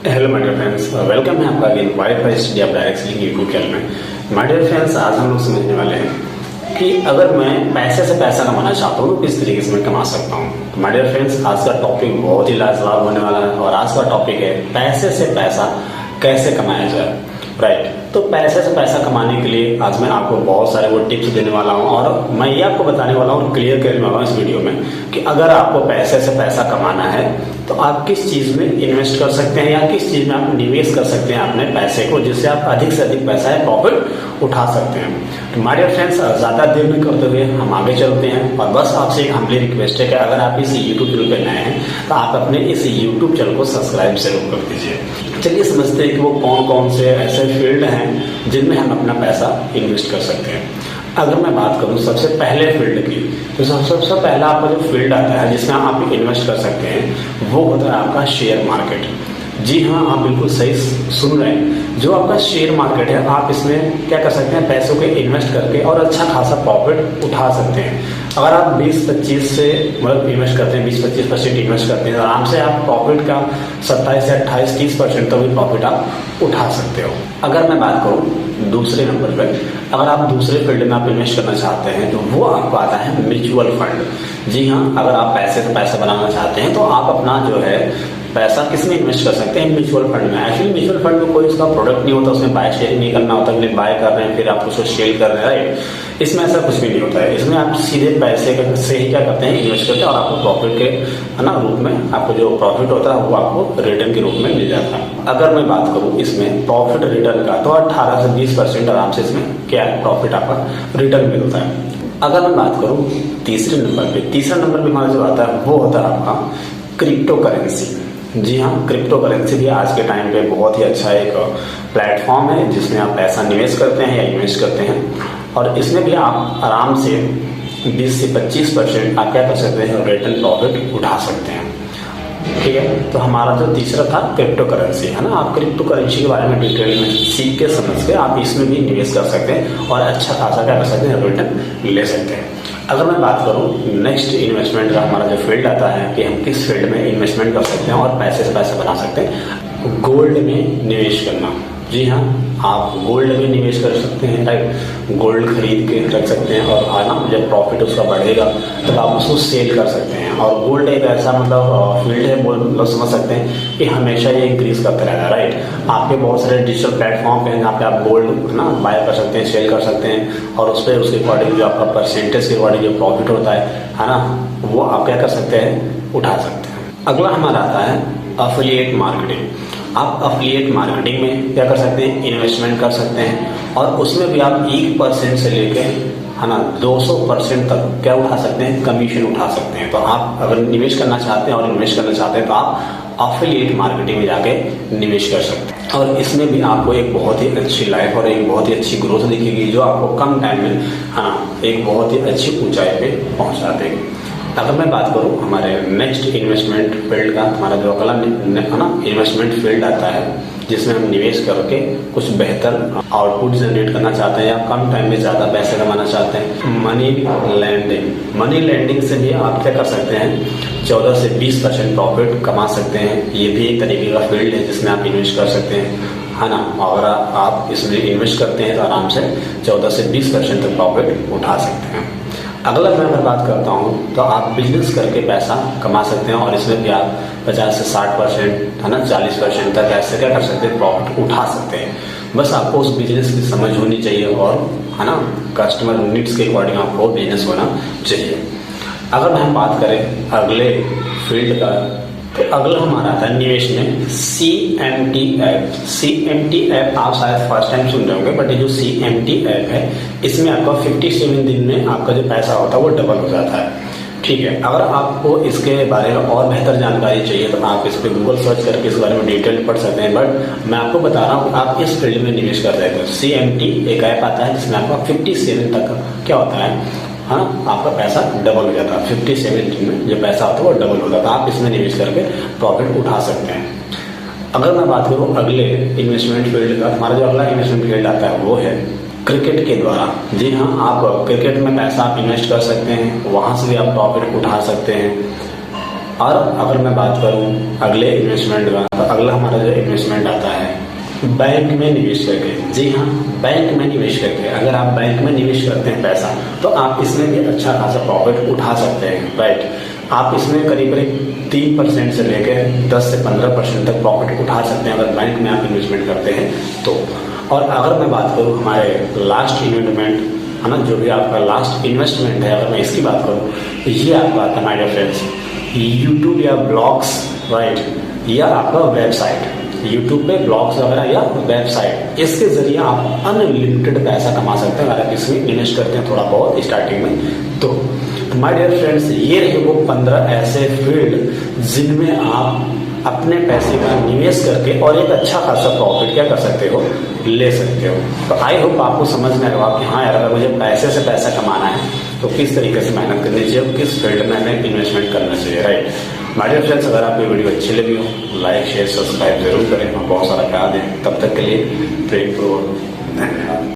Hello my dear friends, welcome है आपका again WiFi study of direct selling YouTube channel में। My dear friends, आज हम लोग समझने वाले हैं कि अगर मैं पैसे से पैसा कमाना चाहता हूँ तो किस तरीके से मैं कमा सकता हूँ। तो माय डियर फ्रेंड्स, आज का टॉपिक बहुत ही लाजवाब होने वाला है और आज का टॉपिक है पैसे से पैसा कैसे कमाया जाए। राइट, तो पैसे से पैसा कमाने के लिए आज मैं आपको बहुत सारे वो टिप्स देने वाला हूँ और मैं ये आपको बताने वाला हूँ, क्लियर करने वाला हूँ इस वीडियो में कि अगर आपको पैसे से पैसा कमाना है तो आप किस चीज में इन्वेस्ट कर सकते हैं या किस चीज में आप निवेश कर सकते हैं अपने पैसे को, जिससे आप अधिक से अधिक पैसा है प्रॉफिट उठा सकते हैं। तो हमारे फ्रेंड्स, ज्यादा देर नहीं करते हुए हम आगे चलते हैं और बस आपसे एक हम्बली रिक्वेस्ट है कि अगर आप इस यूट्यूब चैनल पर नए हैं तो आप अपने इस यूट्यूब चैनल को सब्सक्राइब जरूर कर दीजिए। चलिए समझते हैं कि वो कौन कौन से ऐसे फील्ड हैं जिनमें हम अपना पैसा इन्वेस्ट कर सकते हैं। अगर मैं बात करूं सबसे पहले फील्ड की, तो सबसे पहला आपका जो फील्ड आता है जिसमें आप इन्वेस्ट कर सकते हैं वो होता है आपका शेयर मार्केट। जी हाँ, आप बिल्कुल सही सुन रहे हैं। जो आपका शेयर मार्केट है, आप इसमें क्या कर सकते हैं, पैसों को इन्वेस्ट करके और अच्छा खासा प्रॉफिट उठा सकते हैं। अगर आप 20-25 से मतलब इन्वेस्ट करते हैं, 20-25% इन्वेस्ट करते हैं, आराम से आप प्रॉफिट का 27 से 28-30% तक भी प्रॉफिट आप उठा सकते हो। अगर मैं बात करूं दूसरे नंबर पर, अगर आप दूसरे फील्ड में आप इन्वेस्ट करना चाहते हैं तो वो आपको आता है म्यूचुअल फंड। जी हाँ, अगर आप पैसे से पैसा बनाना चाहते हैं तो आप अपना जो है पैसा किसमें इन्वेस्ट कर सकते हैं, म्यूचुअल फंड में। एक्चुअली म्यूचुअल फंड में कोई उसका प्रोडक्ट नहीं होता, उसमें बाय शेयर नहीं करना होता, फिर बाय कर रहे हैं फिर आप उसको सेल कर रहे हैं। राइट, इसमें ऐसा कुछ भी नहीं होता है। इसमें आप सीधे पैसे से ही क्या करते हैं, इन्वेस्ट करते हैं और आपको प्रॉफिट के है ना रूप में आपको जो प्रॉफिट होता है वो आपको रिटर्न के रूप में मिल जाता है। अगर मैं बात करूँ इसमें प्रॉफिट रिटर्न का, तो 18 से 20% आराम से इसमें क्या है प्रॉफिट आपका रिटर्न मिलता है। अगर मैं बात करूँ तीसरे नंबर पे, तीसरा नंबर पे हमारा जो आता है वो होता है आपका क्रिप्टो करेंसी। जी हाँ, क्रिप्टो करेंसी भी आज के टाइम पे बहुत ही अच्छा एक प्लेटफॉर्म है जिसमें आप पैसा निवेश करते हैं या इन्वेस्ट करते हैं और इसमें भी आप आराम से 20 से 25% आप क्या कर सकते हैं, रिटर्न प्रॉफिट उठा सकते हैं। ठीक है, तो हमारा जो तीसरा था क्रिप्टो करेंसी है ना, आप क्रिप्टो करेंसी के बारे में डिटेल में सीख के समझ के आप इसमें भी निवेश कर सकते हैं और अच्छा खासा क्या कर सकते हैं, रिटर्न ले सकते हैं। अगर मैं बात करूं नेक्स्ट इन्वेस्टमेंट का हमारा जो फील्ड आता है कि हम किस फील्ड में इन्वेस्टमेंट कर सकते हैं और पैसे से पैसा बना सकते हैं, गोल्ड में निवेश करना। जी हाँ, आप गोल्ड में निवेश कर सकते हैं। राइट, गोल्ड खरीद के रख सकते हैं और है ना, जब प्रॉफिट उसका बढ़ेगा तो आप उसको सेल कर सकते हैं। और गोल्ड एक ऐसा मतलब फील्ड है, मतलब समझ सकते हैं कि हमेशा ये इंक्रीज करता रहेगा। राइट, आपके बहुत सारे डिजिटल प्लेटफॉर्म हैं जहाँ पे आप गोल्ड है ना बाय कर सकते हैं, सेल कर सकते हैं और उस पर उसके अकॉर्डिंग जो आपका परसेंटेज के अकॉर्डिंग जो प्रॉफिट होता है ना, वो आप क्या कर सकते हैं, उठा सकते हैं। अगला हमारा आता है एफिलिएट मार्केटिंग। आप एफिलिएट मार्केटिंग में क्या कर सकते हैं, इन्वेस्टमेंट कर सकते हैं और उसमें भी आप 1% से लेके है ना 200% तक क्या उठा सकते हैं, कमीशन उठा सकते हैं। तो आप अगर निवेश करना चाहते हैं और इन्वेस्ट करना चाहते हैं तो आप एफिलिएट मार्केटिंग में जाके निवेश कर सकते हैं और इसमें भी आपको एक बहुत ही अच्छी लाइफ और एक बहुत ही अच्छी ग्रोथ दिखेगी जो आपको कम टाइम में एक बहुत ही अच्छी ऊंचाई पे पहुंचा देगी। अगर मैं बात करूं हमारे नेक्स्ट इन्वेस्टमेंट फील्ड का, हमारा जो अगला है ना इन्वेस्टमेंट फील्ड आता है जिसमें हम निवेश करके कुछ बेहतर आउटपुट जनरेट करना चाहते हैं या कम टाइम में ज़्यादा पैसे कमाना चाहते हैं, मनी लैंडिंग। मनी लैंडिंग से भी आप क्या कर सकते हैं, 14 से 20% प्रॉफिट कमा सकते हैं। ये भी एक तरीके का फील्ड है जिसमें आप इन्वेस्ट कर सकते हैं, है ना। अगर आप इसमें इन्वेस्ट करते हैं तो आराम से 14 से 20% तक प्रॉफिट उठा सकते हैं। अगला मैं अगर बात करता हूँ तो आप बिजनेस करके पैसा कमा सकते हैं और इसमें भी आप 50 से 60% है ना 40% तक ऐसे क्या कर सकते हैं, प्रॉफिट उठा सकते हैं। बस आपको उस बिजनेस की समझ होनी चाहिए और है ना कस्टमर नीड्स के अकॉर्डिंग आपको बिजनेस होना चाहिए। अगर हम बात करें अगले फील्ड का, तो अगला हमारा आता है निवेश में CMT ऐप। CMT ऐप आप शायद फर्स्ट टाइम सुन रहे होंगे, बट ये जो CMT ऐप है इसमें आपका 57 दिन में आपका जो पैसा होता है वो डबल हो जाता है। ठीक है, अगर आपको इसके बारे में और बेहतर जानकारी चाहिए तो आप इस पर गूगल सर्च करके इस बारे में डिटेल पढ़ सकते हैं, बट मैं आपको बता रहा हूँ आप इस फील्ड में निवेश कर रहे हैं तो CMT एक ऐप आता है जिसमें आपका 57 तक क्या होता है, हाँ आपका पैसा डबल हो जाता है। 57 में जो पैसा होता है वो डबल हो जाता है। आप इसमें निवेश करके प्रॉफिट उठा सकते हैं। अगर मैं बात करूँ अगले इन्वेस्टमेंट फील्ड का, हमारा जो अगला इन्वेस्टमेंट फील्ड आता है वो है क्रिकेट के द्वारा। जी हाँ, आप क्रिकेट में पैसा आप इन्वेस्ट कर सकते हैं, वहाँ से भी आप प्रॉफिट उठा सकते हैं। और अगर मैं बात करूं अगले इन्वेस्टमेंट का, तो अगला हमारा जो इन्वेस्टमेंट आता है बैंक में निवेश करके। जी हाँ, बैंक में निवेश करके। अगर आप बैंक में निवेश करते हैं पैसा, तो आप इसमें भी अच्छा खासा प्रॉफिट उठा सकते हैं, राइट। आप इसमें करीब करीब 3% से लेकर 10 से 15% तक प्रॉफिट उठा सकते हैं अगर बैंक में आप इन्वेस्टमेंट करते हैं तो। और अगर मैं बात करूँ हमारे लास्ट इन्वेस्टमेंट है ना, जो भी आपका लास्ट इन्वेस्टमेंट है, अगर मैं इसकी बात करूँ तो ये आपका आता है माय डियर फ्रेंड्स यूट्यूब या ब्लॉग्स, राइट, या आपका वेबसाइट। यूट्यूब पे ब्लॉग्स वगैरह या वेबसाइट, इसके जरिए आप अनलिमिटेड पैसा कमा सकते हैं अगर आप इसमें इन्वेस्ट करते हैं थोड़ा बहुत स्टार्टिंग में तो। माय डियर फ्रेंड्स, ये रहे वो 15 ऐसे फील्ड जिनमें आप अपने पैसे का निवेश करके और एक अच्छा खासा प्रॉफिट क्या कर सकते हो, ले सकते हो। तो आई होप आपको समझ में आएगा कि हाँ यार, अगर मुझे पैसे से पैसा कमाना है तो किस तरीके से मेहनत करनी चाहिए और किस फील्ड में हमें इन्वेस्टमेंट करना चाहिए, राइट। माय डियर फ्रेंड्स, अगर आपको वीडियो अच्छी लगी हो लाइक शेयर सब्सक्राइब जरूर करें और बहुत सारा प्यार दें। तब तक के लिए प्रेम पूर्वक धन्यवाद।